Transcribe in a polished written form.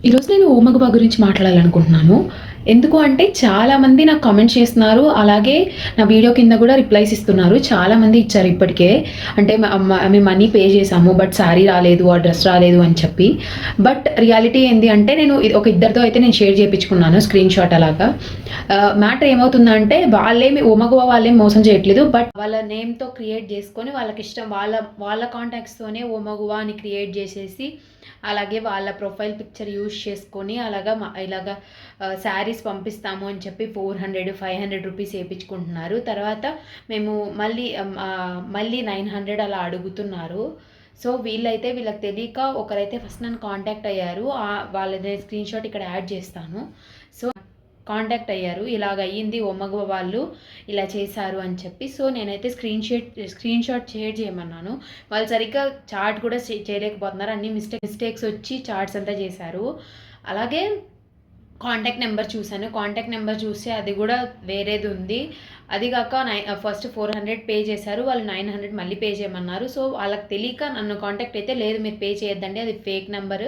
ఈరోజు నేను ఓమగబా గురించి మాట్లాడాలనుకుంటున్నాను. ఎందుకు అంటే చాలామంది నాకు కామెంట్స్ చేస్తున్నారు. అలాగే నా వీడియో కింద కూడా రిప్లైస్ ఇస్తున్నారు. చాలామంది ఇచ్చారు ఇప్పటికే. అంటే మేము మనీ పే చేసాము. బట్ శారీ రాలేదు, ఆ డ్రెస్ రాలేదు అని చెప్పి. బట్ రియాలిటీ ఏంది అంటే నేను ఒక ఇద్దరితో అయితే నేను షేర్ చేపించుకున్నాను స్క్రీన్‌షాట్ అలాగా. మ్యాటర్ ఏమవుతుందంటే వాళ్ళేమి ఓమగబా వాళ్ళేమి మోసం చేయట్లేదు. బట్ వాళ్ళ నేమ్‌తో క్రియేట్ చేసుకొని వాళ్ళకిష్టం వాళ్ళ కాంటాక్ట్స్‌తోనే ఓమగబా అని క్రియేట్ చేసేసి అలాగే వాళ్ళ ప్రొఫైల్ పిక్చర్ యూజ్ చేసుకొని ఇలాగా శారీస్ పంపిస్తాము అని చెప్పి 400, 500 రూపీస్ ఏపించుకుంటున్నారు. తర్వాత మేము మళ్ళీ 900 అలా అడుగుతున్నారు. సో వీళ్ళకి తెలియక ఒకరైతే ఫస్ట్ నన్ను కాంటాక్ట్ అయ్యారు. వాళ్ళది స్క్రీన్‌షాట్ ఇక్కడ యాడ్ చేస్తాను. సో కాంటాక్ట్ అయ్యారు. ఇలాగ అయ్యింది ఓమగబా వాళ్ళు ఇలా చేశారు అని చెప్పి. సో నేనైతే స్క్రీన్‌షాట్ షేర్ చేయమన్నాను. వాళ్ళు సరిగ్గా చాట్ కూడా చేయలేకపోతున్నారు. అన్ని మిస్టేక్స్ వచ్చి చాట్స్ అంతా చేశారు. అలాగే కాంటాక్ట్ నెంబర్ చూసాను. కాంటాక్ట్ నెంబర్ చూస్తే అది కూడా వేరేది ఉంది. అది కాక ఫస్ట్ 400 పే చేశారు. వాళ్ళు 900 మళ్ళీ పే చేయమన్నారు. సో వాళ్ళకి తెలియక నన్ను కాంటాక్ట్ అయితే లేదు మీరు పే చేయొద్దండి అది ఫేక్ నెంబర్